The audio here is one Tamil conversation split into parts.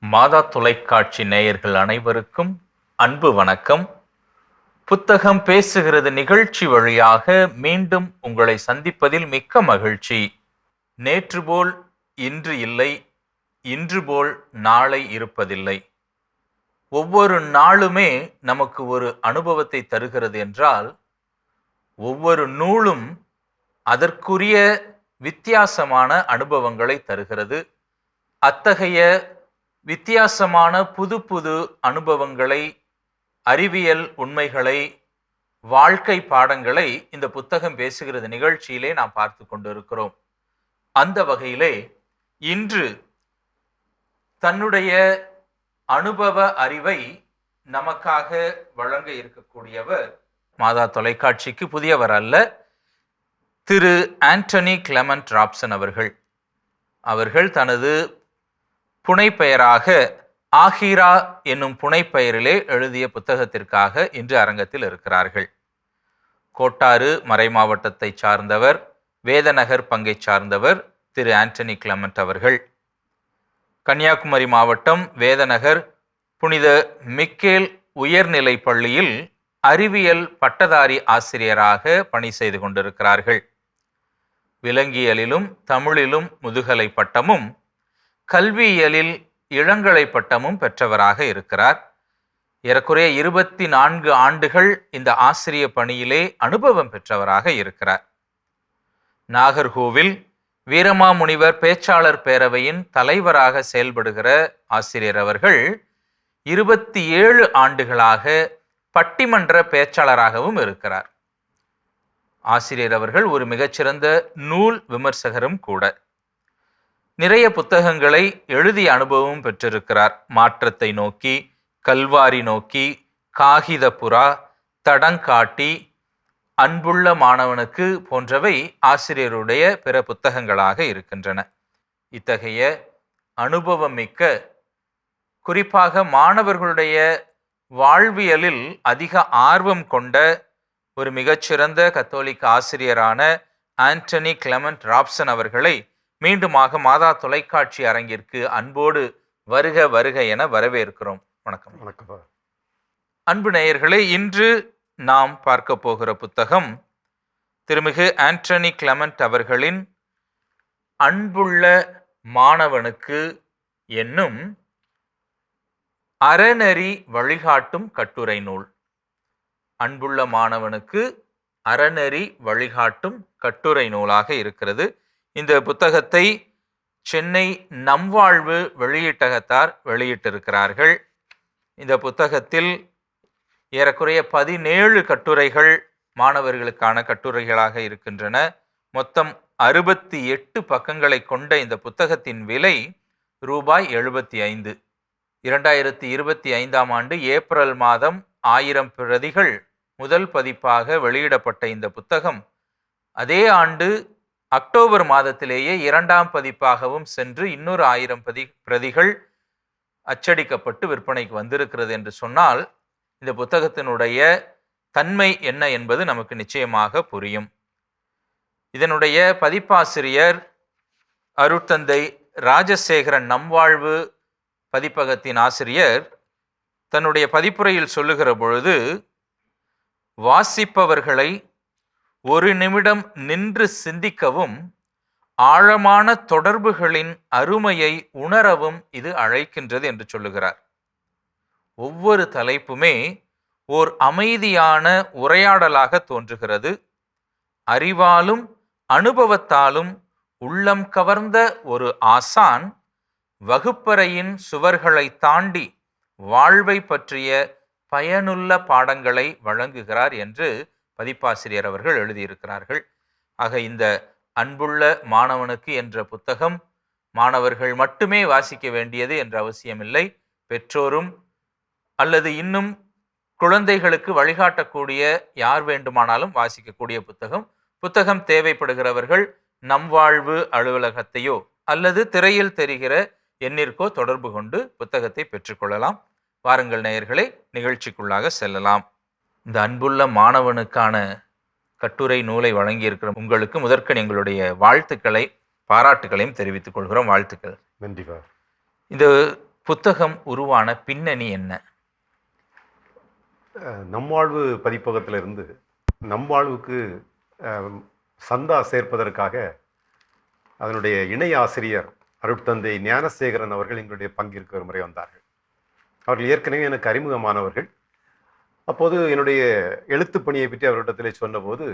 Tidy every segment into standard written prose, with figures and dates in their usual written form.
மாதா தொலைக்காட்சி நேயர்கள் அனைவருக்கும் அன்பு வணக்கம். புத்தகம் பேசுகிறது நிகழ்ச்சி வழியாக மீண்டும் உங்களை சந்திப்பதில் மிக்க மகிழ்ச்சி. நேற்று போல் இன்று இல்லை, இன்று போல் நாளை இருப்பதில்லை. ஒவ்வொரு நாளுமே நமக்கு ஒரு அனுபவத்தை தருகிறது என்றால், ஒவ்வொரு நூலும் அதற்குரிய வித்தியாசமான அனுபவங்களை தருகிறது. அத்தகைய வித்தியாசமான புது புது அனுபவங்களை, அறிவியல் உண்மைகளை, வாழ்க்கை பாடங்களை இந்த புத்தகம் பேசுகிறது நிகழ்ச்சியிலே நாம் பார்த்து கொண்டிருக்கிறோம். அந்த வகையிலே இன்று தன்னுடைய அனுபவ அறிவை நமக்காக வழங்க இருக்கக்கூடியவர் மாதா தொலைக்காட்சிக்கு புதியவர் அல்ல, திரு ஆண்டனி கிளமெண்ட் ராப்சன் அவர்கள் தனது புனைப்பெயராக ஆஹிரா என்னும் புனைப்பெயரிலே எழுதிய புத்தகத்திற்காக இன்று அரங்கத்தில் இருக்கிறார்கள். கோட்டாறு மறை மாவட்டத்தை சார்ந்தவர், வேதநகர் பங்கை சார்ந்தவர் திரு ஆண்டனி கிளமெண்ட் அவர்கள். கன்னியாகுமரி மாவட்டம் வேதநகர் புனித மிக்கேல் உயர்நிலை பள்ளியில் அறிவியல் பட்டதாரி ஆசிரியராக பணி செய்து கொண்டிருக்கிறார்கள். விலங்கியலிலும் தமிழிலும் முதுகலை பட்டமும், கல்வியியலில் இளங்கலை பட்டமும் பெற்றவராக இருக்கிறார். ஏறக்குறைய 24 ஆண்டுகள் இந்த ஆசிரிய பணியிலே அனுபவம் பெற்றவராக இருக்கிறார். நாகர்கோவில் வீரமாமுனிவர் பேச்சாளர் பேரவையின் தலைவராக செயல்படுகிற ஆசிரியர் அவர்கள் 27 ஆண்டுகளாக பட்டிமன்ற பேச்சாளராகவும் இருக்கிறார். ஆசிரியர் அவர்கள் ஒரு மிகச்சிறந்த நூல் விமர்சகரும் கூட. நிறைய புத்தகங்களை எழுதிய அனுபவம் பெற்றிருக்கிறார். மாற்றத்தை நோக்கி, கல்வாரி நோக்கி, காகிதப்புறா, தடங்காட்டி, அன்புள்ள மாணவனுக்கு போன்றவை ஆசிரியருடைய பிற புத்தகங்களாக இருக்கின்றன. இத்தகைய அனுபவம் மிக்க, குறிப்பாக மாணவர்களுடைய வாழ்வியலில் அதிக ஆர்வம் கொண்ட ஒரு மிகச்சிறந்த கத்தோலிக்க ஆசிரியரான ஆண்டனி கிளமெண்ட் ராப்சன் அவர்களை மீண்டுமாக மாதா தொலைக்காட்சி அரங்கிற்கு அன்போடு வருக வருக என வரவேற்கிறோம். வணக்கம். வணக்கம். அன்பு நேயர்களே, இன்று நாம் பார்க்க போகிற புத்தகம் திருமிகு ஆண்டனி கிளமெண்ட் அவர்களின் அன்புள்ள மாணவனுக்கு என்னும் அறநெறி வழிகாட்டும் கட்டுரை நூல். அன்புள்ள மாணவனுக்கு அறநெறி வழிகாட்டும் கட்டுரை நூலாக இருக்கிறது. இந்த புத்தகத்தை சென்னை நம்வாழ்வு வெளியீட்டகத்தார் வெளியிட்டிருக்கிறார்கள். இந்த புத்தகத்தில் ஏறக்குறைய 17 கட்டுரைகள் மாணவர்களுக்கான கட்டுரைகளாக இருக்கின்றன. மொத்தம் 68 பக்கங்களை கொண்ட இந்த புத்தகத்தின் விலை ரூபாய் 75. 2025ஆம் ஆண்டு ஏப்ரல் மாதம் 1000 பிரதிகள் முதல் பதிப்பாக வெளியிடப்பட்ட இந்த புத்தகம் அதே ஆண்டு அக்டோபர் மாதத்திலேயே 2ஆம் பதிப்பாகவும் சென்று இன்னொரு 1000 பிரதிகள் அச்சடிக்கப்பட்டு விற்பனைக்கு வந்திருக்கிறது என்று சொன்னால் இந்த புத்தகத்தினுடைய தன்மை என்ன என்பது நமக்கு நிச்சயமாக புரியும். இதனுடைய பதிப்பாசிரியர் அருட்தந்தை ராஜசேகரன் நம்வாழ்வு பதிப்பகத்தின் ஆசிரியர் தன்னுடைய பதிப்புரையில் சொல்லுகிற பொழுது, வாசிப்பவர்களை ஒரு நிமிடம் நின்று சிந்திக்கவும் ஆழமான தொடர்புகளின் அருமையை உணரவும் இது அழைக்கின்றது என்று சொல்லுகிறார். ஒவ்வொரு தலைப்புமே ஓர் அமைதியான உரையாடலாக தோன்றுகிறது. அறிவாலும் அனுபவத்தாலும் உள்ளம் கவர்ந்த ஒரு ஆசான் வகுப்பறையின் சுவர்களை தாண்டி வாழ்வை பற்றிய பயனுள்ள பாடங்களை வழங்குகிறார் என்று பதிப்பாசிரியர் அவர்கள் எழுதியிருக்கிறார்கள். ஆக இந்த அன்புள்ள மாணவனுக்கு என்ற புத்தகம் மாணவர்கள் மட்டுமே வாசிக்க வேண்டியது என்ற அவசியமில்லை. பெற்றோரும் அல்லது இன்னும் குழந்தைகளுக்கு வழிகாட்டக்கூடிய யார் வேண்டுமானாலும் வாசிக்கக்கூடிய புத்தகம். புத்தகம் தேவைப்படுகிறவர்கள் நம் வாழ்வு அலுவலகத்தையோ அல்லது திரையில் தெரிகிற எண்ணிற்கோ தொடர்பு கொண்டு புத்தகத்தை பெற்றுக்கொள்ளலாம். வாருங்கள் நேயர்களே, நிகழ்ச்சிக்குள்ளாக செல்லலாம். இந்த அன்புள்ள மாணவனுக்கான கட்டுரை நூலை வழங்கியிருக்கிற உங்களுக்கு முதற்கண் எங்களுடைய வாழ்த்துக்களை, பாராட்டுகளையும் தெரிவித்துக் கொள்கிறோம். வாழ்த்துக்கள். நன்றி. இந்த புத்தகம் உருவான பின்னணி என்ன? நம்மாழ்வு பதிப்பகத்திலிருந்து நம்மாழ்வுக்கு சந்தா சேர்ப்பதற்காக அதனுடைய இணை ஆசிரியர் அருட்தந்தை ஞானசேகரன் அவர்கள் எங்களுடைய பங்கிற்கு ஒரு முறை வந்தார்கள். அவர்கள் ஏற்கனவே எனக்கு அறிமுகமானவர்கள். அப்போது என்னுடைய எழுத்து பணியை பற்றி அவரிடத்திலே சொன்னபோது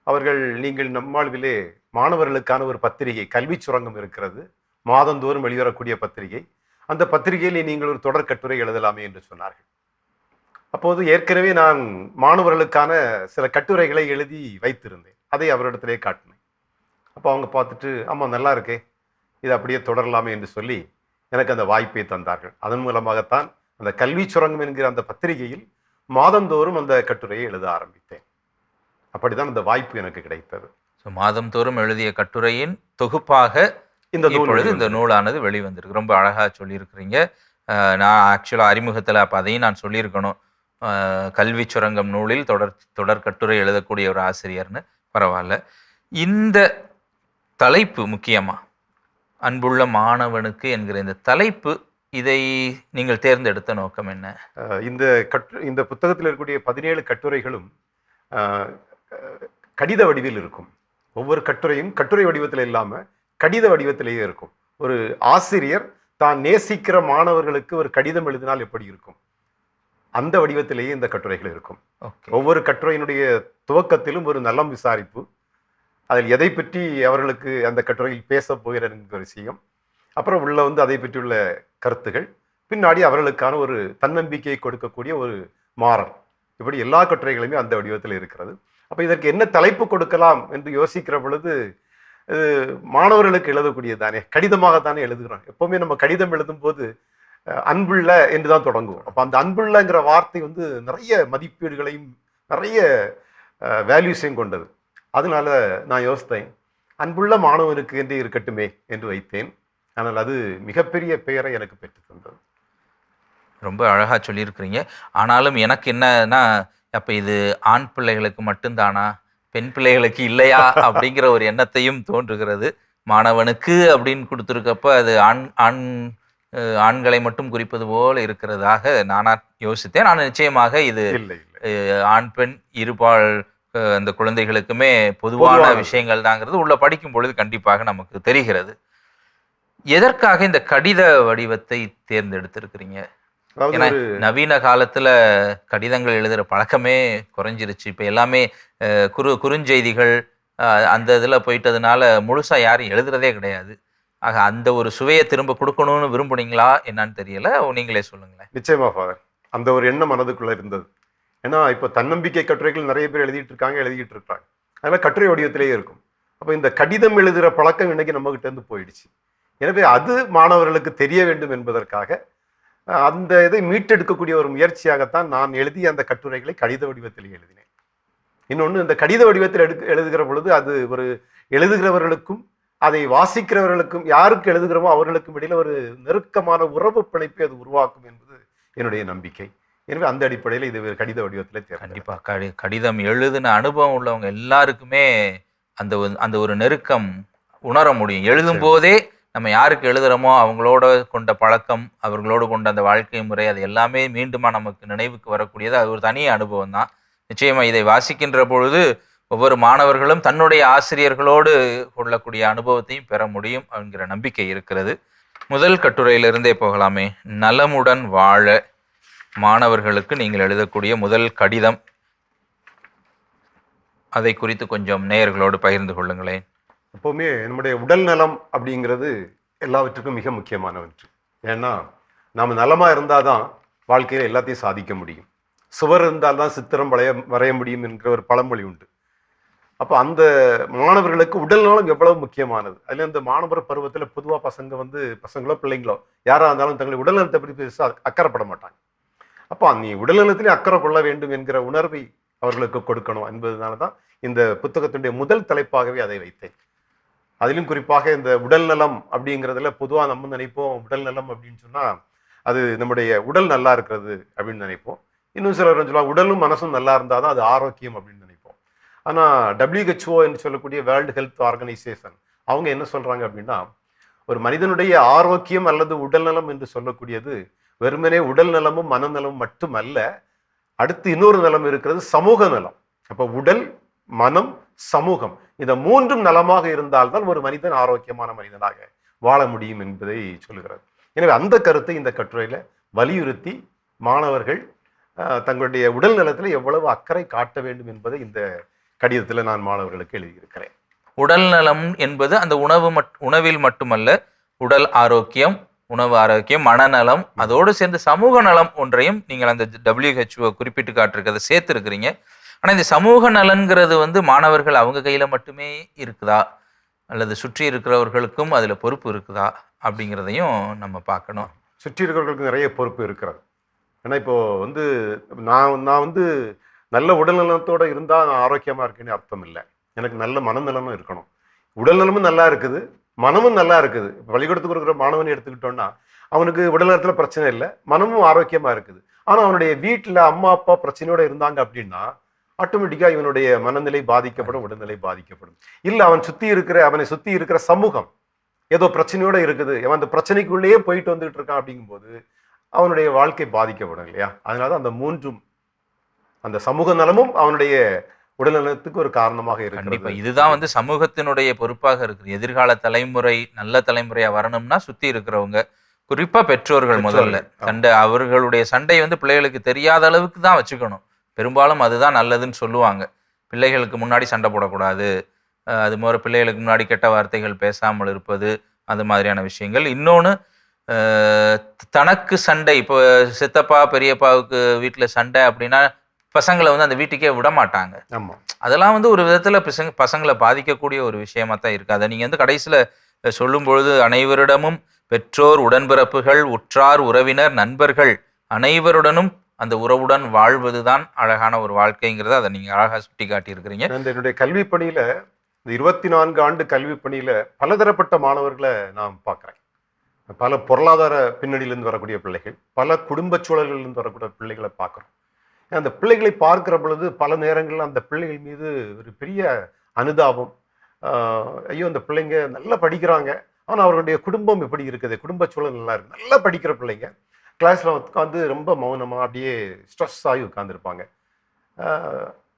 அவர்கள், நீங்கள் நம்மாழ்விலே மாணவர்களுக்கான ஒரு பத்திரிகை கல்வி சுரங்கம் இருக்கிறது, மாதந்தோறும் வெளிவரக்கூடிய பத்திரிகை, அந்த பத்திரிகையில் நீங்கள் ஒரு தொடர் கட்டுரை எழுதலாமே என்று சொன்னார்கள். அப்போது ஏற்கனவே நான் மாணவர்களுக்கான சில கட்டுரைகளை எழுதி வைத்திருந்தேன். அதை அவரிடத்திலே காட்டினேன். அப்போ அவங்க பார்த்துட்டு, ஆமாம் நல்லா இருக்கே, இது அப்படியே தொடரலாமே என்று சொல்லி எனக்கு அந்த வாய்ப்பை தந்தார்கள். அதன் மூலமாகத்தான் அந்த கல்வி சுரங்கம் என்கிற அந்த பத்திரிகையில் மாதந்தோறும் அந்த கட்டுரையை எழுத ஆரம்பித்தேன். அப்படிதான் அந்த வாய்ப்பு எனக்கு கிடைத்தது. மாதந்தோறும் எழுதிய கட்டுரையின் தொகுப்பாக இந்த நூலானது வெளிவந்திருக்கு. ரொம்ப அழகா சொல்லியிருக்கிறீங்க. நான் ஆக்சுவலாக அறிமுகத்தில் அப்போ அதையும் நான் சொல்லியிருக்கணும். கல்வி சுரங்கம் நூலில் தொடர் கட்டுரை எழுதக்கூடிய ஒரு ஆசிரியர்னு. பரவாயில்ல. இந்த தலைப்பு முக்கியமாக அன்புள்ள மாணவனுக்கு என்கிற இந்த தலைப்பு, இதை நீங்கள் தேர்ந்தெடுத்த நோக்கம் என்ன? இந்த புத்தகத்தில் இருக்கக்கூடிய 17 கட்டுரைகளும் கடித வடிவில் இருக்கும். ஒவ்வொரு கட்டுரையும் கட்டுரை வடிவத்தில் இல்லாமல் கடித வடிவத்திலேயே இருக்கும். ஒரு ஆசிரியர் தான் நேசிக்கிற மாணவர்களுக்கு ஒரு கடிதம் எழுதினால் எப்படி இருக்கும், அந்த வடிவத்திலேயே இந்த கட்டுரைகள் இருக்கும். ஒவ்வொரு கட்டுரையினுடைய துவக்கத்திலும் ஒரு நலம் விசாரிப்பு, அதில் எதை பற்றி அவர்களுக்கு அந்த கட்டுரையில் பேச போகிற விஷயம், அப்புறம் உள்ள அதை பற்றியுள்ள கருத்துகள், பின்னாடி அவர்களுக்கான ஒரு தன்னம்பிக்கையை கொடுக்கக்கூடிய ஒரு மாறல், இப்படி எல்லா கட்டுரைகளுமே அந்த வடிவத்தில் இருக்கிறது. அப்போ இதற்கு என்ன தலைப்பு கொடுக்கலாம் என்று யோசிக்கிற பொழுது, மாணவர்களுக்கு எழுதக்கூடியதானே, கடிதமாகத்தானே எழுதுகிறோம். எப்பவுமே நம்ம கடிதம் எழுதும் போது அன்புள்ள என்று தான் தொடங்குவோம். அப்போ அந்த அன்புள்ளங்கிற வார்த்தை நிறைய மதிப்பீடுகளையும் நிறைய வேல்யூஸையும் கொண்டது. அதனால நான் யோசித்தேன், அன்புள்ள மாணவனுக்கு என்று இருக்கட்டுமே என்று வைத்தேன். ஆனால் அது மிகப்பெரிய பெயரை எனக்கு பெற்று தந்தது. ரொம்ப அழகா சொல்லியிருக்கிறீங்க. ஆனாலும் எனக்கு என்னன்னா, அப்போ இது ஆண் பிள்ளைகளுக்கு மட்டும்தானா, பெண் பிள்ளைகளுக்கு இல்லையா அப்படிங்கிற ஒரு எண்ணத்தையும் தோன்றுகிறது. மாணவனுக்கு அப்படின்னு கொடுத்துருக்கப்ப அது ஆண்களை மட்டும் குறிப்பது போல இருக்கிறதாக நானா யோசித்தேன். நான் நிச்சயமாக இது ஆண் பெண் இருபால் அந்த குழந்தைகளுக்குமே பொதுவான விஷயங்கள் தாங்கிறது உள்ள படிக்கும் பொழுது கண்டிப்பாக நமக்கு தெரிகிறது. எதற்காக இந்த கடித வடிவத்தை தேர்ந்தெடுத்திருக்கிறீங்க? ஏன்னா நவீன காலத்துல கடிதங்கள் எழுதுற பழக்கமே குறைஞ்சிருச்சு. இப்ப எல்லாமே குறுஞ்செய்திகள் அந்த இதுல போயிட்டதுனால முழுசா யாரும் எழுதுறதே கிடையாது. ஆக அந்த ஒரு சுவையை திரும்ப கொடுக்கணும்னு விரும்புனீங்களா என்னன்னு தெரியல, நீங்களே சொல்லுங்களேன். நிச்சயமா ஃபாதர், அந்த ஒரு எண்ணம் மனதுக்குள்ள இருந்தது. ஏன்னா இப்போ தன்னம்பிக்கை கட்டுரைகள் நிறைய பேர் எழுதிட்டு இருக்காங்க. அதனால கட்டுரை வடிவத்திலேயே இருக்கும். அப்போ இந்த கடிதம் எழுதுகிற பழக்கம் இன்னைக்கு நம்ம கிட்ட இருந்து போயிடுச்சு. எனவே அது மாணவர்களுக்கு தெரிய வேண்டும் என்பதற்காக அந்த இதை மீட்டெடுக்கக்கூடிய ஒரு முயற்சியாகத்தான் நான் எழுதிய அந்த கட்டுரைகளை கடித வடிவத்தில் எழுதினேன். இன்னொன்று, இந்த கடித வடிவத்தில் எழுதுகிற பொழுது அது ஒரு எழுதுகிறவர்களுக்கும் அதை வாசிக்கிறவர்களுக்கும், யாருக்கு எழுதுகிறோமோ அவர்களுக்கும் இடையில ஒரு நெருக்கமான உறவு பிணைப்பை அது உருவாக்கும் என்பது என்னுடைய நம்பிக்கை. எனவே அந்த அடிப்படையில் இது கடித வடிவத்தில் கண்டிப்பாக கடிதம் எழுதின அனுபவம் உள்ளவங்க எல்லாருக்குமே அந்த ஒரு நெருக்கம் உணர முடியும். எழுதும் போதே நம்ம யாருக்கு எழுதுகிறோமோ அவங்களோட கொண்ட பழக்கம், அவர்களோடு கொண்ட அந்த வாழ்க்கை முறை, அது எல்லாமே மீண்டுமா நமக்கு நினைவுக்கு வரக்கூடியது. அது ஒரு தனி அனுபவம் தான். நிச்சயமா இதை வாசிக்கின்ற பொழுது ஒவ்வொரு மாணவர்களும் தன்னுடைய ஆசிரியர்களோடு கொள்ளக்கூடிய அனுபவத்தையும் பெற முடியும் என்கிற நம்பிக்கை இருக்கிறது. முதல் கட்டுரையிலிருந்தே போகலாமே. நலமுடன் வாழ மாணவர்களுக்கு நீங்கள் எழுதக்கூடிய முதல் கடிதம், அதை குறித்து கொஞ்சம் நேயர்களோடு பகிர்ந்து கொள்ளுங்களேன். எப்போவுமே நம்முடைய உடல் நலம் அப்படிங்கிறது எல்லாவற்றுக்கும் மிக முக்கியமானவற்று. ஏன்னா நாம் நலமாக இருந்தால் தான் வாழ்க்கையில் எல்லாத்தையும் சாதிக்க முடியும். சுவர் இருந்தால் தான் சித்திரம் வரைய முடியும் என்கிற ஒரு பழமொழி உண்டு. அப்போ அந்த மாணவர்களுக்கு உடல் நலம் எவ்வளவு முக்கியமானது. அதில் இந்த மாணவர் பருவத்தில் பொதுவாக பசங்களோ பிள்ளைங்களோ யாராக இருந்தாலும் தங்களுடைய உடல் நலத்தை பற்றி பெருசாக அக்கறைப்பட மாட்டாங்க. அப்போ நீ உடல்நலத்திலே அக்கறை கொள்ள வேண்டும் என்கிற உணர்வை அவர்களுக்கு கொடுக்கணும் என்பதனாலதான் இந்த புத்தகத்தினுடைய முதல் தலைப்பாகவே அதை வைத்தேன். அதிலும் குறிப்பாக இந்த உடல் நலம் அப்படிங்கிறதுல பொதுவா நம்ம நினைப்போம், உடல் நலம் அப்படின்னு சொன்னா அது நம்முடைய உடல் நல்லா இருக்கிறது அப்படின்னு நினைப்போம். இன்னும் சிலர் சொல்லுவாங்க உடலும் மனசும் நல்லா இருந்தாதான் அது ஆரோக்கியம் அப்படின்னு நினைப்போம். ஆனா WHO என்று சொல்லக்கூடிய வேர்ல்டு ஹெல்த் ஆர்கனைசேஷன் அவங்க என்ன சொல்றாங்க அப்படின்னா, ஒரு மனிதனுடைய ஆரோக்கியம் அல்லது உடல் நலம் என்று சொல்லக்கூடியது வெறுமனே உடல் நலமும் மனநலமும் மட்டுமல்ல, அடுத்து இன்னொரு நலம் இருக்கிறது, சமூக நலம். அப்ப உடல், மனம், சமூகம், இந்த மூன்றும் நலமாக இருந்தால்தான் ஒரு மனிதன் ஆரோக்கியமான மனிதனாக வாழ முடியும் என்பதை சொல்லுகிறது. எனவே அந்த கருத்தை இந்த கட்டுரையில வலியுறுத்தி மாணவர்கள் தங்களுடைய உடல் நலத்தில் எவ்வளவு அக்கறை காட்ட வேண்டும் என்பதை இந்த கடிதத்தில் நான் மாணவர்களுக்கு எழுதியிருக்கிறேன். உடல் நலம் என்பது அந்த உணவில் மட்டுமல்ல, உடல் ஆரோக்கியம், உணவு ஆரோக்கியம், மனநலம், அதோடு சேர்ந்து சமூக நலம் ஒன்றையும் நீங்கள் அந்த WHO குறிப்பிட்டு காட்டிருக்கிறத சேர்த்து இருக்கிறீங்க. ஆனா இந்த சமூக நலன்கிறது மாணவர்கள் அவங்க கையில மட்டுமே இருக்குதா அல்லது சுற்றி இருக்கிறவர்களுக்கும் அதுல பொறுப்பு இருக்குதா அப்படிங்கிறதையும் நம்ம பார்க்கணும். சுற்றி இருக்கிறவர்களுக்கு நிறைய பொறுப்பு இருக்கிறது. ஏன்னா இப்போ நான் நல்ல உடல்நலத்தோட இருந்தா நான் ஆரோக்கியமா இருக்கேன்னு அர்த்தம் இல்லை. எனக்கு நல்ல மனநலமும் இருக்கணும். உடல் நலமும் நல்லா இருக்குது, மனமும் நல்லா இருக்குது. பள்ளிக்கூடத்துக்கு இருக்கிற மாணவனை எடுத்துக்கிட்டோம்னா அவனுக்கு உடல் நலத்துல பிரச்சனை இல்லை, மனமும் ஆரோக்கியமா இருக்குது. ஆனா அவனுடைய வீட்டுல அம்மா அப்பா பிரச்சனையோட இருந்தாங்க அப்படின்னா ஆட்டோமேட்டிக்கா இவனுடைய மனநிலை பாதிக்கப்படும், உடல்நிலை பாதிக்கப்படும். இல்ல அவனை சுத்தி இருக்கிற சமூகம் ஏதோ பிரச்சனையோட இருக்குது, அவன் அந்த பிரச்சனைக்குள்ளேயே போயிட்டு வந்துட்டு இருக்கான் அப்படிங்கும்போது அவனுடைய வாழ்க்கை பாதிக்கப்படும் இல்லையா? அதனாலதான் அந்த மூன்றும், அந்த சமூக நலமும் அவனுடைய உடல்நலத்துக்கு ஒரு காரணமாக இருக்கு. கண்டிப்பா இதுதான் சமூகத்தினுடைய பொறுப்பாக இருக்கு. எதிர்கால தலைமுறை நல்ல தலைமுறையா வரணும்னா சுத்தி இருக்கிறவங்க, குறிப்பா பெற்றோர்கள் முதல்ல அவர்களுடைய சண்டை பிள்ளைகளுக்கு தெரியாத அளவுக்கு தான் வச்சுக்கணும். பெரும்பாலும் அதுதான் நல்லதுன்னு சொல்லுவாங்க. பிள்ளைகளுக்கு முன்னாடி சண்டை போடக்கூடாது, அது மாதிரி பிள்ளைகளுக்கு முன்னாடி கெட்ட வார்த்தைகள் பேசாமல் இருப்பது, அது மாதிரியான விஷயங்கள். இன்னொன்று, தனக்கு சண்டை, இப்போ சித்தப்பா பெரியப்பாவுக்கு வீட்டில் சண்டை அப்படின்னா பசங்களை அந்த வீட்டுக்கே விட மாட்டாங்க. அதெல்லாம் ஒரு விதத்தில் பசங்களை பாதிக்கக்கூடிய ஒரு விஷயமா தான் இருக்கு. அதை நீங்கள் கடைசியில் சொல்லும் பொழுது, அனைவரிடமும் பெற்றோர், உடன்பிறப்புகள், உற்றார், உறவினர், நண்பர்கள் அனைவருடனும் அந்த உறவுடன் வாழ்வதுதான் அழகான ஒரு வாழ்க்கைங்கிறத அதை நீங்க அழகா சுட்டி காட்டி இருக்கிறீங்க. என்னுடைய கல்வி பணியில, இந்த 24 ஆண்டு கல்வி பணியில பலதரப்பட்ட மாணவர்களை நான் பார்க்கிறேன். பல பொருளாதார பின்னணியிலிருந்து வரக்கூடிய பிள்ளைகள், பல குடும்ப சூழல்களிலிருந்து வரக்கூடிய பிள்ளைகளை பார்க்கிறோம். அந்த பிள்ளைகளை பார்க்கிற பொழுது பல நேரங்களில் அந்த பிள்ளைகள் மீது ஒரு பெரிய அனுதாபம். ஐயோ அந்த பிள்ளைங்க நல்லா படிக்கிறாங்க, ஆனால் அவர்களுடைய குடும்பம் எப்படி இருக்குது, குடும்ப சூழல் நல்லா இருக்கு. நல்லா படிக்கிற பிள்ளைங்க கிளாஸ்ல உட்காந்து ரொம்ப மௌனமா அப்படியே ஸ்ட்ரெஸ் ஆகி உட்காந்துருப்பாங்க.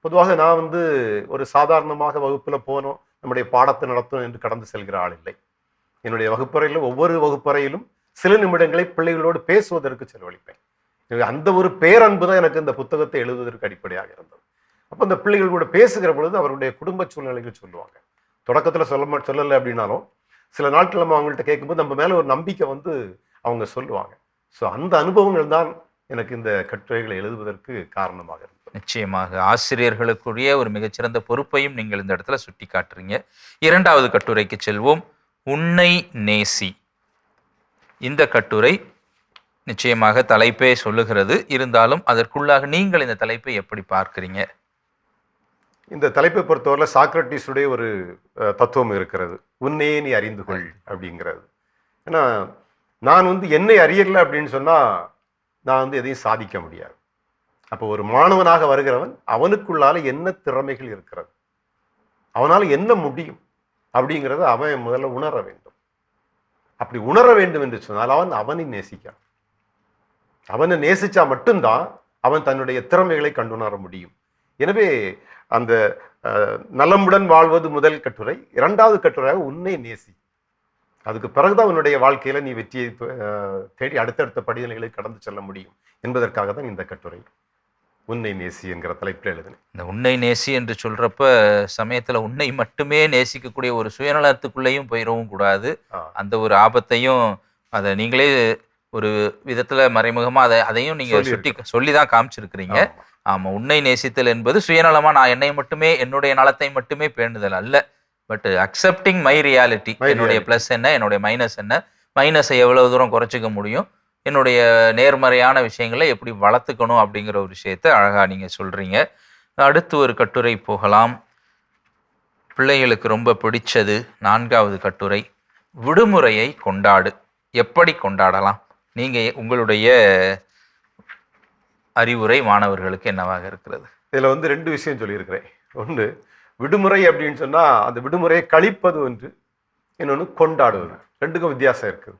பொதுவாக நான் ஒரு சாதாரணமாக வகுப்புல போனோம், நம்முடைய பாடத்தை நடத்தணும் என்று கடந்து செல்கிற ஆள் இல்லை. என்னுடைய வகுப்பறையில் ஒவ்வொரு வகுப்பறையிலும் சில நிமிடங்களை பிள்ளைகளோடு பேசுவதற்கு செலவழிப்பேன். அந்த ஒரு பேரன்பு தான் எனக்கு இந்த புத்தகத்தை எழுதுவதற்கு அடிப்படையாக இருந்தது. அப்போ அந்த பிள்ளைகள் கூட பேசுகிற பொழுது அவருடைய குடும்ப சூழ்நிலைகள் சொல்லுவாங்க. தொடக்கத்துல சொல்லலை அப்படின்னாலும் சில நாட்கள் நம்ம அவங்கள்ட்ட கேட்கும்போது நம்ம மேல ஒரு நம்பிக்கை அவங்க சொல்லுவாங்க. ஸோ அந்த அனுபவங்கள் தான் எனக்கு இந்த கட்டுரைகளை எழுதுவதற்கு காரணமாக இருந்தது. நிச்சயமாக ஆசிரியர்களுக்குரிய ஒரு மிகச்சிறந்த பொறுப்பையும் நீங்கள் இந்த இடத்துல சுட்டி காட்டுறீங்க. 2வது கட்டுரைக்கு செல்வோம். உன்னை நேசி. இந்த கட்டுரை நிச்சயமாக தலைப்பே சொல்லுகிறது, இருந்தாலும் அதற்குள்ளாக நீங்கள் இந்த தலைப்பை எப்படி பார்க்கிறீங்க? இந்த தலைப்பை பொறுத்தவரை சாக்ரட்டிஸுடைய ஒரு தத்துவம் இருக்கிறது, உன்னையே நீ அறிந்து கொள் அப்படிங்கிறது. ஏன்னா நான் என்னை அறியல அப்படின்னு சொன்னா நான் எதையும் சாதிக்க முடியாது. அப்போ ஒரு மாணவனாக வருகிறவன் அவனுக்குள்ளால என்ன திறமைகள் இருக்கிறது, அவனால என்ன முடியும் அப்படிங்கிறத அவன் முதல்ல உணர வேண்டும். அப்படி உணர வேண்டும் என்று சொன்னால் அவனை நேசிக்கான். அவனை நேசிச்சா மட்டும்தான் அவன் தன்னுடைய திறமைகளை கண்டுணர முடியும். எனவே அந்த நலமுடன் வாழ்வது முதல் கட்டுரை. 2வது கட்டுரையாக உன்னை நேசி. அதுக்கு பிறகுதான் உன்னுடைய வாழ்க்கையில நீ வெற்றியை தேடி அடுத்தடுத்த படிநிலைகளை கடந்து செல்ல முடியும் என்பதற்காக தான் இந்த கட்டுரை உன்னை நேசி என்கிற தலைப்பில் எழுதினேன். இந்த உன்னை நேசி என்று சொல்றப்ப சமயத்துல உன்னை மட்டுமே நேசிக்கக்கூடிய ஒரு சுயநலத்துக்குள்ளேயும் போயிடவும் கூடாது. அந்த ஒரு ஆபத்தையும் அதை நீங்களே ஒரு விதத்துல மறைமுகமா அதையும் நீங்க சொல்லிதான் காமிச்சிருக்கிறீங்க. ஆமா, உன்னை நேசித்தல் என்பது சுயநலமா நான் என்னை மட்டுமே, என்னுடைய நலத்தை மட்டுமே பேணுதல் அல்ல. பட் அக்செப்டிங் மை ரியாலிட்டி, என்னுடைய பிளஸ் என்ன, என்னுடைய மைனஸ் என்ன, மைனஸை எவ்வளவு தூரம் குறைச்சிக்க முடியும், என்னுடைய நேர்மறையான விஷயங்களை எப்படி வளர்த்துக்கணும் அப்படிங்கிற ஒரு விஷயத்தை அழகாக நீங்கள் சொல்கிறீங்க. அடுத்து ஒரு கட்டுரை போகலாம். பிள்ளைகளுக்கு ரொம்ப பிடிச்சது 4வது கட்டுரை, விடுமுறையை கொண்டாடு. எப்படி கொண்டாடலாம்? நீங்கள் உங்களுடைய அறிவுரை மாணவர்களுக்கு என்னவாக இருக்கிறது? இதில் வந்து 2 விஷயம் சொல்லியிருக்கிறேன். ஒன்று, விடுமுறை அப்படின்னு சொன்னால் அந்த விடுமுறையை கழிப்பது ஒன்று, இன்னொன்று கொண்டாடுவது. 2க்கும் வித்தியாசம் இருக்குது.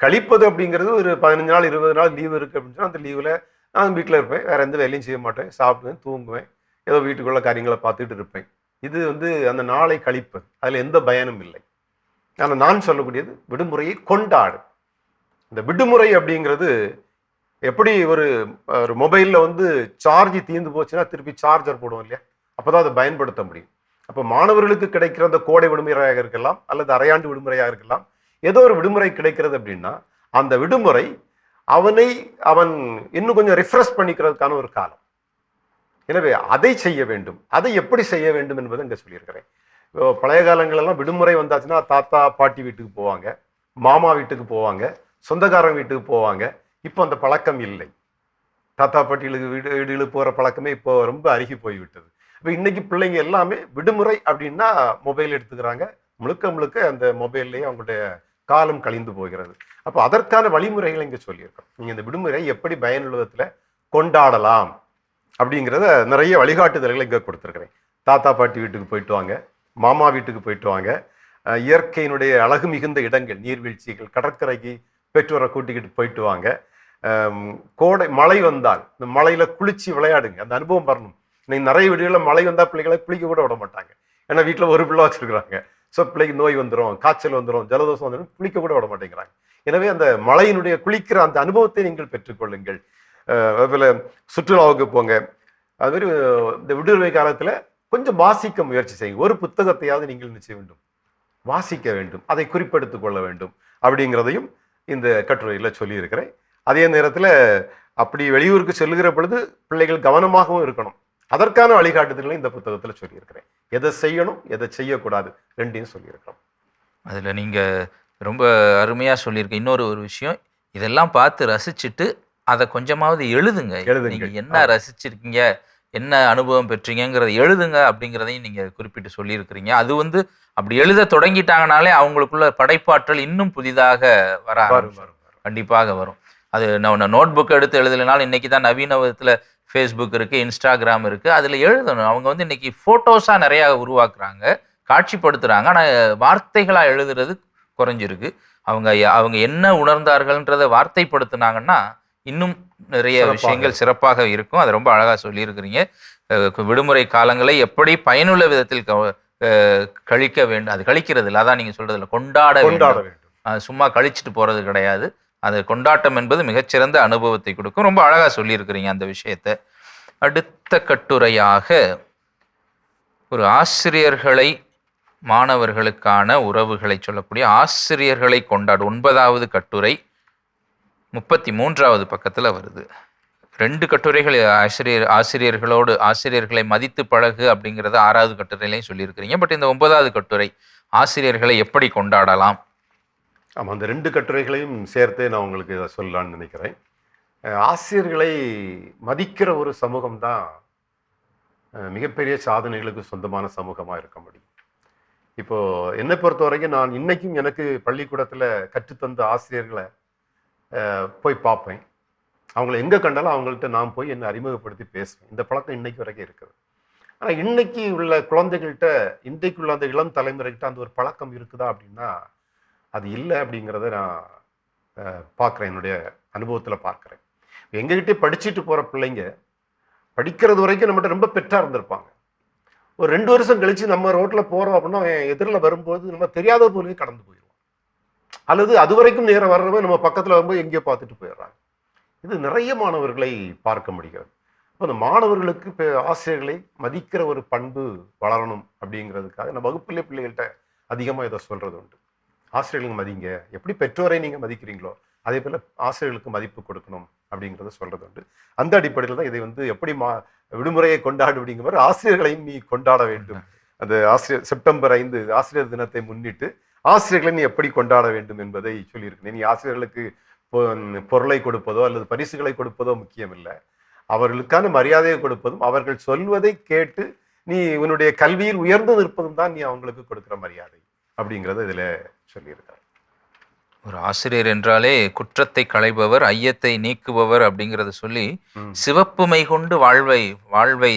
கழிப்பது அப்படிங்கிறது ஒரு 15 நாள் 20 நாள் லீவு இருக்குது அப்படின்னு சொன்னால் அந்த லீவில் நான் வீட்டில் இருப்பேன், வேறு எந்த வேலையும் செய்ய மாட்டேன், சாப்பிடுவேன், தூங்குவேன், ஏதோ வீட்டுக்குள்ள காரியங்களை பார்த்துட்டு இருப்பேன். இது வந்து அந்த நாளை கழிப்பது, அதில் எந்த பயனும் இல்லை. ஆனால் நான் சொல்லக்கூடியது விடுமுறையை கொண்டாடு. இந்த விடுமுறை அப்படிங்கிறது எப்படி ஒரு மொபைலில் வந்து சார்ஜ் தீர்ந்து போச்சுன்னா திருப்பி சார்ஜர் போடுவோம் இல்லையா, அப்போதான் அதை பயன்படுத்த முடியும். அப்போ மாணவர்களுக்கு கிடைக்கிற அந்த கோடை விடுமுறையாக இருக்கலாம் அல்லது அரையாண்டு விடுமுறையாக இருக்கலாம், ஏதோ ஒரு விடுமுறை கிடைக்கிறது அப்படின்னா அந்த விடுமுறை அவன் இன்னும் கொஞ்சம் ரிஃப்ரெஷ் பண்ணிக்கிறதுக்கான ஒரு காலம். எனவே அதை செய்ய வேண்டும். அதை எப்படி செய்ய வேண்டும் என்பதை இங்கே சொல்லியிருக்கிறேன். பழைய காலங்களெல்லாம் விடுமுறை வந்தாச்சுன்னா தாத்தா பாட்டி வீட்டுக்கு போவாங்க, மாமா வீட்டுக்கு போவாங்க, சொந்தக்காரங்க வீட்டுக்கு போவாங்க. இப்போ அந்த பழக்கம் இல்லை. தாத்தா பாட்டிகளுக்கு வீடுகளுக்கு போகிற பழக்கமே இப்போ ரொம்ப அருகி போய்விட்டது. இப்போ இன்னைக்கு பிள்ளைங்க எல்லாமே விடுமுறை அப்படின்னா மொபைல் எடுத்துக்கிறாங்க, முழுக்க முழுக்க அந்த மொபைல்லையே அவங்களுடைய காலம் கழிந்து போகிறது. அப்போ அதற்கான வழிமுறைகளை இங்கே சொல்லியிருக்கோம். நீங்கள் இந்த விடுமுறை எப்படி பயனுள்ள விதத்தில் கொண்டாடலாம் அப்படிங்கிறத நிறைய வழிகாட்டுதல்களை இங்கே கொடுத்துருக்குறேன். தாத்தா பாட்டி வீட்டுக்கு போயிட்டு வாங்க, மாமா வீட்டுக்கு போயிட்டு வாங்க, இயற்கையினுடைய அழகு மிகுந்த இடங்கள், நீர்வீழ்ச்சிகள், கடற்கரைக்கு பெற்றோரை கூட்டிக்கிட்டு போயிட்டு வாங்க. கோடை மழை வந்தால் இந்த மழையில குளிச்சு விளையாடுங்க, அந்த அனுபவம் வரணும். இன்னைக்கு நிறைய வீடுகளில் மழை வந்தால் பிள்ளைகளை குளிக்க கூட விட மாட்டாங்க. ஏன்னா வீட்டில் ஒரு பிள்ளை வச்சிருக்கிறாங்க. ஸோ பிள்ளைக்கு நோய் வந்துடும், காய்ச்சல் வந்துடும், ஜலதோஷம் வந்துடும், குளிக்க கூட விட மாட்டேங்கிறாங்க. எனவே அந்த மழையினுடைய குளிக்கிற அந்த அனுபவத்தை நீங்கள் பெற்றுக்கொள்ளுங்கள். அதுபோல் சுற்றுலாவுக்கு போங்க. அது மாதிரி இந்த விடுமுறை காலத்தில் கொஞ்சம் வாசிக்க முயற்சி செய்யுங்க. ஒரு புத்தகத்தையாவது நீங்கள் என்ன செய்ய வேண்டும், வாசிக்க வேண்டும், அதை குறிப்பெடுத்து கொள்ள வேண்டும் அப்படிங்கிறதையும் இந்த கட்டுரையில் சொல்லியிருக்கிறேன். அதே நேரத்தில் அப்படி வெளியூருக்கு செல்லுகிற பொழுது பிள்ளைகள் கவனமாகவும் இருக்கணும். அதற்கான வழிகாட்டுதல்களை இந்த புத்தகத்தில் சொல்லியிருக்கிறேன். எதை செய்யணும், எதை செய்யக்கூடாது, ரெண்டையும் சொல்லியிருக்கிறோம். அதில் நீங்கள் ரொம்ப அருமையாக சொல்லியிருக்க இன்னொரு விஷயம், இதெல்லாம் பார்த்து ரசிச்சுட்டு அதை கொஞ்சமாவது எழுதுங்க. நீங்கள் என்ன ரசிச்சிருக்கீங்க, என்ன அனுபவம் பெற்றீங்கிறத எழுதுங்க அப்படிங்கிறதையும் நீங்கள் குறிப்பிட்டு சொல்லியிருக்கிறீங்க. அது வந்து அப்படி எழுத தொடங்கிட்டாங்கனாலே அவங்களுக்குள்ள படைப்பாற்றல் இன்னும் புதிதாக வர கண்டிப்பாக வரும். அது நான் நோட் புக் எடுத்து எழுதலைனாலும் இன்னைக்கு தான் நவீன விதத்தில் ஃபேஸ்புக் இருக்குது, இன்ஸ்டாகிராம் இருக்குது, அதில் எழுதணும். அவங்க வந்து இன்னைக்கு ஃபோட்டோஸாக நிறையா உருவாக்குறாங்க, காட்சிப்படுத்துகிறாங்க. ஆனால் வார்த்தைகளாக எழுதுறது குறைஞ்சிருக்கு. அவங்க என்ன உணர்ந்தார்கள்ன்றதை வார்த்தைப்படுத்தினாங்கன்னா இன்னும் நிறைய விஷயங்கள் சிறப்பாக இருக்கும். அதை ரொம்ப அழகாக சொல்லியிருக்கிறீங்க. விடுமுறை காலங்களை எப்படி பயனுள்ள விதத்தில் கழிக்க வேண்டும், அது கழிக்கிறது இல்லை, அதான் நீங்கள் சொல்றது இல்லை, கொண்டாட வேண்டும். சும்மா கழிச்சிட்டு போகிறது கிடையாது. அது கொண்டாட்டம் என்பது மிகச்சிறந்த அனுபவத்தை கொடுக்கும். ரொம்ப அழகாக சொல்லியிருக்கிறீங்க அந்த விஷயத்தை. அடுத்த கட்டுரையாக ஒரு ஆசிரியர்களை, மாணவர்களுக்கான உறவுகளை சொல்லக்கூடிய ஆசிரியர்களை கொண்டாடு 9வது கட்டுரை 33வது பக்கத்தில் வருது. 2 கட்டுரைகள் ஆசிரியர்களோடு ஆசிரியர்களை மதித்து பழகு அப்படிங்கிறத 6வது கட்டுரையிலையும் சொல்லியிருக்கிறீங்க. பட் இந்த 9வது கட்டுரை ஆசிரியர்களை எப்படி கொண்டாடலாம்? ஆமாம், அந்த 2 கட்டுரைகளையும் சேர்த்து நான் உங்களுக்கு இதை சொல்லலான்னு நினைக்கிறேன். ஆசிரியர்களை மதிக்கிற ஒரு சமூகம் தான் மிகப்பெரிய சாதனைகளுக்கு சொந்தமான சமூகமாக இருக்க முடியும். இப்போது என்னை பொறுத்த வரைக்கும் நான் இன்னைக்கும் எனக்கு பள்ளிக்கூடத்தில் கற்றுத்தந்த ஆசிரியர்களை போய் பார்ப்பேன். அவங்கள எங்கே கண்டாலும் அவங்கள்ட்ட நான் போய் என்னை அறிமுகப்படுத்தி பேசுவேன். இந்த பழக்கம் இன்னைக்கு வரைக்கும் இருக்குது. ஆனால் இன்னைக்கு உள்ள குழந்தைகள்கிட்ட, இன்றைக்கு உள்ள அந்த இளம் தலைமுறைகிட்ட அந்த ஒரு பழக்கம் இருக்குதா அப்படின்னா அது இல்லை அப்படிங்கிறத நான் பார்க்குறேன், என்னுடைய அனுபவத்தில் பார்க்குறேன். எங்ககிட்டே படிச்சுட்டு போகிற பிள்ளைங்க படிக்கிறது வரைக்கும் நம்மகிட்ட ரொம்ப பெற்றா இருந்திருப்பாங்க. ஒரு 2 வருஷம் கழித்து நம்ம ரோட்டில் போகிறோம் அப்படின்னா எதிரில் வரும்போது நம்ம தெரியாத போலவே கடந்து போயிடுவோம். அல்லது அது வரைக்கும் நேரம் வர்றவங்க நம்ம பக்கத்தில் வரும்போது எங்கேயோ பார்த்துட்டு போயிடுறாங்க. இது நிறைய மாணவர்களை பார்க்க முடிகிறது. இப்போ அந்த மாணவர்களுக்கு இப்போ ஆசிரியர்களை மதிக்கிற ஒரு பண்பு வளரணும் அப்படிங்கிறதுக்காக நம்ம வகுப்பிலே பிள்ளைகள்கிட்ட அதிகமாக இதை சொல்கிறது உண்டு. ஆசிரியர்களுக்கு மதிங்க, எப்படி பெற்றோரை நீங்கள் மதிக்கிறீங்களோ அதே போல் ஆசிரியர்களுக்கு மதிப்பு கொடுக்கணும் அப்படிங்கிறத சொல்கிறது உண்டு. அந்த அடிப்படையில் தான் இதை வந்து எப்படி விடுமுறையை கொண்டாடு அப்படிங்கிற மாதிரி ஆசிரியர்களையும் நீ கொண்டாட வேண்டும். அந்த செப்டம்பர் 5 ஆசிரியர் தினத்தை முன்னிட்டு ஆசிரியர்களை நீ எப்படி கொண்டாட வேண்டும் என்பதை சொல்லியிருக்கேன். நீ ஆசிரியர்களுக்கு பொருளை கொடுப்பதோ அல்லது பரிசுகளை கொடுப்பதோ முக்கியம் இல்லை. அவர்களுக்கான மரியாதையை கொடுப்பதும் அவர்கள் சொல்வதை கேட்டு நீ உன்னுடைய கல்வியில் உயர்ந்து நிற்பதும் தான் நீ அவங்களுக்கு கொடுக்கிற மரியாதை அப்படிங்கிறத இதுல சொல்லியிருக்காரு. ஒரு ஆசிரியர் என்றாலே குற்றத்தை களைபவர், ஐயத்தை நீக்குபவர் அப்படிங்கிறத சொல்லி சிவப்புமை கொண்டு வாழ்வை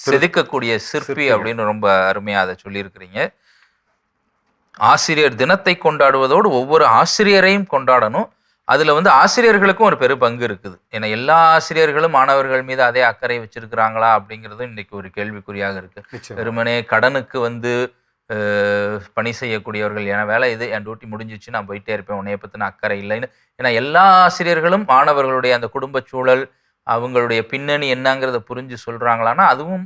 செதுக்கக்கூடிய சிற்பி அப்படின்னு ரொம்ப அருமையா அதை சொல்லியிருக்கிறீங்க. ஆசிரியர் தினத்தை கொண்டாடுவதோடு ஒவ்வொரு ஆசிரியரையும் கொண்டாடணும். அதுல ஆசிரியர்களுக்கும் ஒரு பெரு பங்கு இருக்குது. ஏன்னா எல்லா ஆசிரியர்களும் மாணவர்கள் மீது அதே அக்கறை வச்சிருக்கிறாங்களா அப்படிங்கிறது இன்னைக்கு ஒரு கேள்விக்குறியாக இருக்கு. வெறுமனே கடனுக்கு பணி செய்யக்கூடியவர்கள், ஏன்னா வேலை இது, என் டியூட்டி முடிஞ்சிச்சு, நான் போயிட்டே இருப்பேன், உன்னைய பத்தின அக்கறை இல்லைன்னு. ஏன்னா எல்லா ஆசிரியர்களும் மாணவர்களுடைய அந்த குடும்ப சூழல், அவங்களுடைய பின்னணி என்னங்கிறத புரிஞ்சு சொல்றாங்களான்னா அதுவும்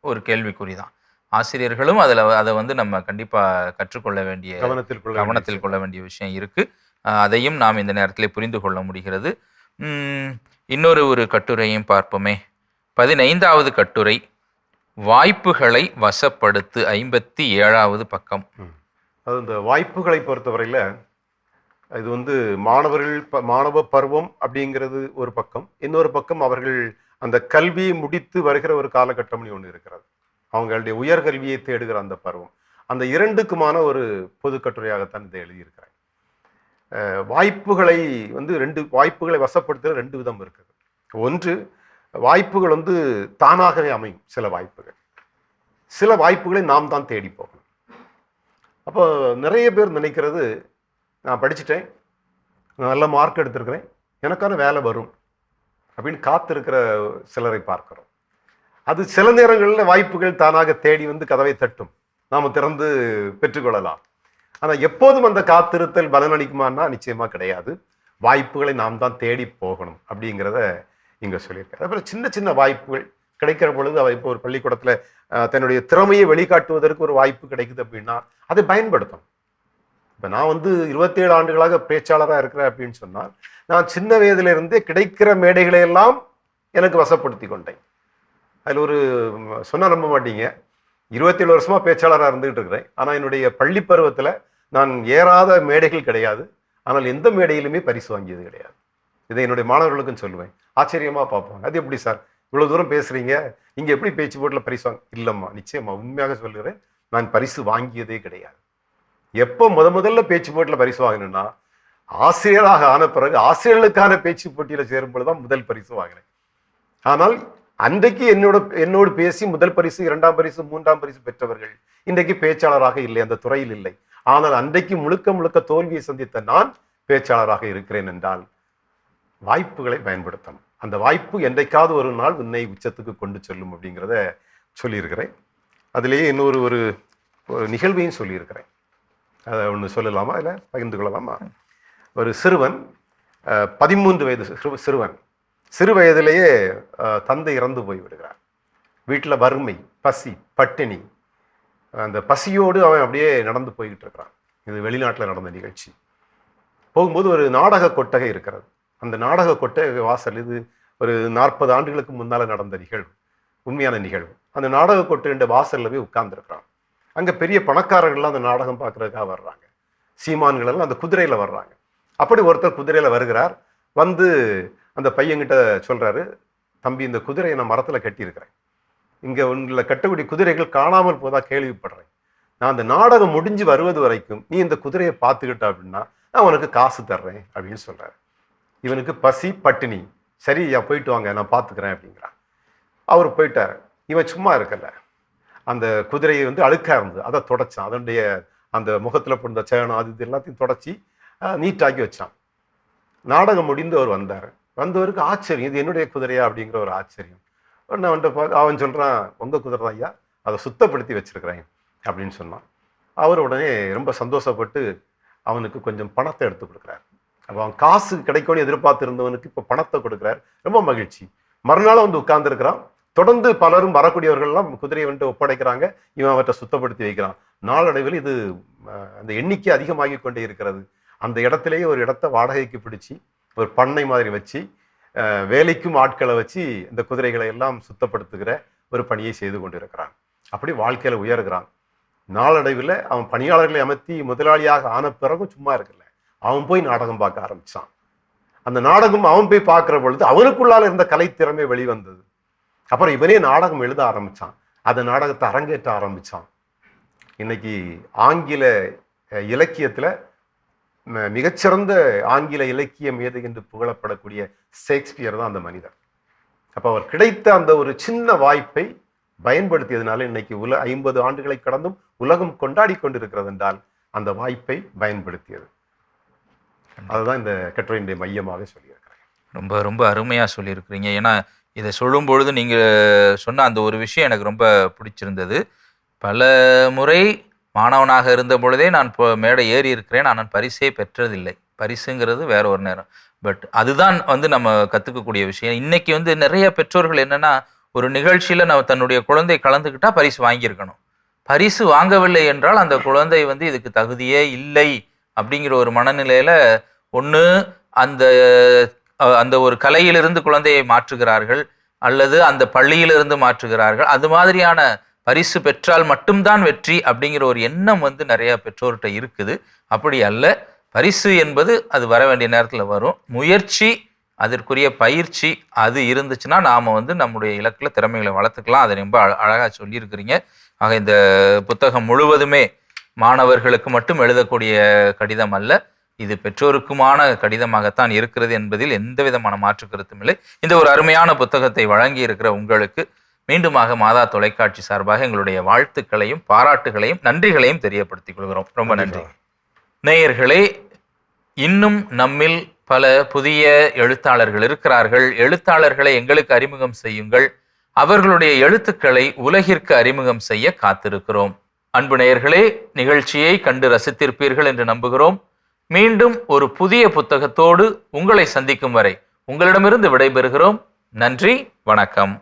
ஒரு கேள்விக்குறிதான். ஆசிரியர்களும் அதை நம்ம கண்டிப்பா கற்றுக்கொள்ள வேண்டிய, கவனத்தில் கொள்ள வேண்டிய விஷயம் இருக்கு. அதையும் நாம் இந்த நேரத்தில் புரிந்து கொள்ள முடிகிறது. இன்னொரு கட்டுரையும் பார்ப்போமே. 15வது கட்டுரை, வாய்ப்புகளை வசப்படுத்து, 57வது பக்கம். அது இந்த வாய்ப்புகளை பொறுத்தவரையில இது மாணவ பருவம் அப்படிங்கிறது ஒரு பக்கம். இன்னொரு பக்கம் அவர்கள் அந்த கல்வியை முடித்து வருகிற ஒரு காலகட்டம்னு ஒன்று இருக்கிறது. அவங்களுடைய உயர்கல்வியை தேடுகிற அந்த பருவம். அந்த இரண்டுக்குமான ஒரு பொது கட்டுரையாகத்தான் இதை எழுதியிருக்கிறேன். வாய்ப்புகளை வாய்ப்புகளை வசப்படுத்துகிற 2 விதம் இருக்குது. ஒன்று, வாய்ப்புகள் தானாகவே அமையும். சில வாய்ப்புகளை நாம் தான் தேடி போகணும். அப்போ நிறைய பேர் நினைக்கிறது, நான் படிச்சுட்டேன், நல்ல மார்க் எடுத்திருக்கிறேன், எனக்கான வேலை வரும் அப்படின்னு காத்திருக்கிற சிலரை பார்க்கிறோம். அது சில நேரங்களில் வாய்ப்புகள் தானாக தேடி கதவை தட்டும், நாம் திறந்து பெற்றுக்கொள்ளலாம். ஆனால் எப்போதும் அந்த காத்திருத்தல் பலனளிக்குமான்னா நிச்சயமா கிடையாது. வாய்ப்புகளை நாம் தான் தேடி போகணும் அப்படிங்கிறத இங்க சொல்லியிருக்காரு. அப்புறம் சின்ன சின்ன வாய்ப்புகள் கிடைக்கிற பொழுது இப்போ ஒரு பள்ளிக்கூடத்துல தன்னுடைய திறமையை வெளிக்காட்டுவதற்கு ஒரு வாய்ப்பு கிடைக்குது அப்படின்னா அதை பயன்படுத்தணும். இப்போ நான் 27 ஆண்டுகளாக பேச்சாளராக இருக்கிறேன் அப்படின்னு சொன்னால், நான் சின்ன வயதுல இருந்தே கிடைக்கிற மேடைகளை எல்லாம் எனக்கு வசப்படுத்தி கொண்டேன். அதில் ஒரு சொன்னா நம்ப மாட்டீங்க, 27 வருஷமா பேச்சாளராக இருந்துகிட்டு இருக்கிறேன். ஆனால் என்னுடைய பள்ளி பருவத்தில் நான் ஏறாத மேடைகள் கிடையாது. ஆனால் எந்த மேடையிலுமே பரிசு வாங்கியது கிடையாது. இதை என்னுடைய மாணவர்களுக்கும் சொல்லுவேன். ஆச்சரியமா பார்ப்பாங்க, அது எப்படி சார் இவ்வளவு தூரம் பேசுறீங்க, இங்க எப்படி பேச்சு போட்டில் பரிசு வாங்க? இல்லம்மா, நிச்சயமா உண்மையாக சொல்லுகிறேன், நான் பரிசு வாங்கியதே கிடையாது. எப்போ முதல்ல பேச்சு போட்டியில் பரிசு வாங்கினேன்னா, ஆசிரியராக ஆன பிறகு ஆசிரியர்களுக்கான பேச்சு போட்டியில சேரும் பொழுதுதான் முதல் பரிசு வாங்கினேன். ஆனால் அன்றைக்கு என்னோடு பேசி முதல் பரிசு, 2ஆம் பரிசு, 3ஆம் பரிசு பெற்றவர்கள் இன்றைக்கு பேச்சாளராக இல்லை, அந்த துறையில் இல்லை. ஆனால் அன்றைக்கு முழுக்க தோல்வியை சந்தித்த நான் பேச்சாளராக இருக்கிறேன் என்றால் வாய்ப்புகளை பயன்படுத்தணும். அந்த வாய்ப்பு என்றைக்காவது ஒரு நாள் உன்னை உச்சத்துக்கு கொண்டு செல்லும் அப்படிங்கிறத சொல்லியிருக்கிறேன். அதிலேயே இன்னொரு நிகழ்வையும் சொல்லியிருக்கிறேன். அதை ஒன்று சொல்லலாமா, இல்லை பகிர்ந்து கொள்ளலாமா? ஒரு சிறுவன், 13 வயது சிறுவன், சிறு வயதிலேயே தந்தை இறந்து போய் விடுகிறார். வீட்டில் வறுமை, பசி, பட்டினி. அந்த பசியோடு அவன் அப்படியே நடந்து போய்கிட்டு இருக்கிறான். இது வெளிநாட்டில் நடந்த நிகழ்ச்சி. போகும்போது ஒரு நாடக கொட்டகை இருக்கிறது. அந்த நாடக கொட்டகை வாசல், இது ஒரு 40 ஆண்டுகளுக்கு முன்னால் நடந்த நிகழ்வு, உண்மையான நிகழ்வு. அந்த நாடக கொட்டகை வாசல்ல போய் உட்கார்ந்துருக்கிறான். அங்கே பெரிய பணக்காரர்கள்லாம் அந்த நாடகம் பார்க்கறதுக்காக வர்றாங்க. சீமான்கள் எல்லாம் அந்த குதிரையில் வர்றாங்க. அப்படி ஒருத்தர் குதிரையில் வருகிறார். அந்த பையன்கிட்ட சொல்றாரு, தம்பி, இந்த குதிரையை நான் மரத்தில் கட்டியிருக்கிறேன், இங்கே உங்களை கட்டக்கூடிய குதிரைகள் காணாமல் போதா கேள்விப்படுறேன். நான் அந்த நாடகம் முடிஞ்சு வருவது வரைக்கும் நீ இந்த குதிரையை பார்த்துக்கிட்ட அப்படின்னா நான் உனக்கு காசு தர்றேன் அப்படின்னு சொல்றாரு. இவனுக்கு பசி, பட்டினி. சரி, போயிட்டு வாங்க, நான் பார்த்துக்கிறேன் அப்படிங்கிறான். அவர் போயிட்டார். இவன் சும்மா இருக்கல, அந்த குதிரையை அழுக்கா இருந்தது, அதை தொடச்சான். அதனுடைய அந்த முகத்தில் போட்ட சேனம் அது இது எல்லாத்தையும் தொடச்சி நீட்டாக்கி வச்சான். நாடகம் முடிந்து அவர் வந்தவருக்கு ஆச்சரியம், இது என்னுடைய குதிரையா அப்படிங்கிற ஒரு ஆச்சரியம். அவன் சொல்றான், உங்க குதிரை தான் ஐயா, அதை சுத்தப்படுத்தி வச்சிருக்கிறேன் அப்படின்னு சொன்னான். அவர் உடனே ரொம்ப சந்தோஷப்பட்டு அவனுக்கு கொஞ்சம் பணத்தை எடுத்து கொடுக்குறாரு. அப்போ அவன் காசு கிடைக்கும்னு எதிர்பார்த்து இருந்தவனுக்கு இப்போ பணத்தை கொடுக்குறாரு. ரொம்ப மகிழ்ச்சி. மறுநாள் உட்கார்ந்துருக்கிறான். தொடர்ந்து பலரும் வரக்கூடியவர்கள்லாம் குதிரையை ஒப்படைக்கிறாங்க. இவன் அவற்றை சுத்தப்படுத்தி வைக்கிறான். நாளடைவில் இது அந்த எண்ணிக்கை அதிகமாகி கொண்டே இருக்கிறது. அந்த இடத்திலேயே ஒரு இடத்த வாடகைக்கு பிடிச்சி ஒரு பண்ணை மாதிரி வச்சு வேலைக்கும் ஆட்களை வச்சு இந்த குதிரைகளை எல்லாம் சுத்தப்படுத்துகிற ஒரு பணியை செய்து கொண்டிருக்கிறான். அப்படி வாழ்க்கையில உயர்கிறான். நாளடைவில் அவன் பணியாளர்களை அமர்த்தி முதலாளியாக ஆன பிறகும் சும்மா இருக்கல, அவன் போய் நாடகம் பார்க்க ஆரம்பிச்சான். அந்த நாடகம் அவன் போய் பார்க்கிற பொழுது அவனுக்குள்ளால இருந்த கலைத்திறமை வெளிவந்தது. அப்புறம் இவனே நாடகம் எழுத ஆரம்பிச்சான். அந்த நாடகத்தை அரங்கேற்ற ஆரம்பிச்சான். இன்னைக்கு ஆங்கில இலக்கியத்துல மிகச்சிறந்த ஆங்கில இலக்கிய மேதை என்று புகழப்படக்கூடிய ஷேக்ஸ்பியர் தான் அந்த மனிதர். அப்ப அவர் கிடைத்த அந்த ஒரு சின்ன வாய்ப்பை பயன்படுத்தியதுனால இன்னைக்கு 50 ஆண்டுகளை கடந்தும் உலகம் கொண்டாடி கொண்டிருக்கிறது என்றால் அந்த வாய்ப்பை பயன்படுத்தியது. அதுதான் இந்த கட்டுரையினுடைய மையமாக சொல்லியிருக்கிறேன். ரொம்ப ரொம்ப அருமையா சொல்லியிருக்கிறீங்க. ஏன்னா இதை சொல்லும் பொழுது நீங்க சொன்ன அந்த ஒரு விஷயம் எனக்கு ரொம்ப பிடிச்சிருந்தது. பல முறை மாணவனாக இருந்த பொழுதே நான் இப்போ மேடை ஏறி இருக்கிறேன், ஆனால் பரிசே பெற்றதில்லை. பரிசுங்கிறது வேற ஒரு நேரம். பட் அதுதான் நம்ம கற்றுக்கக்கூடிய விஷயம். இன்னைக்கு நிறைய பெற்றோர்கள் என்னன்னா, ஒரு நிகழ்ச்சியில் நம்ம தன்னுடைய குழந்தை கலந்துக்கிட்டா பரிசு வாங்கியிருக்கணும். பரிசு வாங்கவில்லை என்றால் அந்த குழந்தை இதுக்கு தகுதியே இல்லை அப்படிங்கிற ஒரு மனநிலையில் ஒன்று அந்த அந்த ஒரு கலையிலிருந்து குழந்தையை மாற்றுகிறார்கள், அல்லது அந்த பள்ளியிலிருந்து மாற்றுகிறார்கள். அது மாதிரியான பரிசு பெற்றால் மட்டும்தான் வெற்றி அப்படிங்கிற ஒரு எண்ணம் நிறைய பெற்றோர்கிட்ட இருக்குது. அப்படி அல்ல. பரிசு என்பது அது வர வேண்டிய நேரத்தில் வரும். முயற்சி, அதற்குரிய பயிற்சி அது இருந்துச்சுன்னா நாம் நம்முடைய இலக்கில் திறமைகளை வளர்த்துக்கலாம். அதை ரொம்ப அழகாக சொல்லியிருக்கிறீங்க. ஆக இந்த புத்தகம் முழுவதுமே மாணவர்களுக்கு மட்டும் எழுதக்கூடிய கடிதம் அல்ல, இது பெற்றோருக்குமான கடிதமாகத்தான் இருக்கிறது என்பதில் எந்த விதமான மாற்று கருத்தும் இல்லை. இந்த ஒரு அருமையான புத்தகத்தை வழங்கி இருக்கிற உங்களுக்கு மீண்டுமாக மாதா தொலைக்காட்சி சார்பாக எங்களுடைய வாழ்த்துக்களையும் பாராட்டுகளையும் நன்றிகளையும் தெரியப்படுத்திக் கொள்கிறோம். ரொம்ப நன்றி. நேயர்களே, இன்னும் நம்மில் பல புதிய எழுத்தாளர்கள் இருக்கிறார்கள். எழுத்தாளர்களை எங்களுக்கு அறிமுகம் செய்யுங்கள். அவர்களுடைய எழுத்துக்களை உலகிற்கு அறிமுகம் செய்ய காத்திருக்கிறோம். அன்பு நேயர்களே, நிகழ்ச்சியை கண்டு ரசித்திருப்பீர்கள் என்று நம்புகிறோம். மீண்டும் ஒரு புதிய புத்தகத்தோடு உங்களை சந்திக்கும் வரை உங்களிடமிருந்து விடைபெறுகிறோம். நன்றி, வணக்கம்.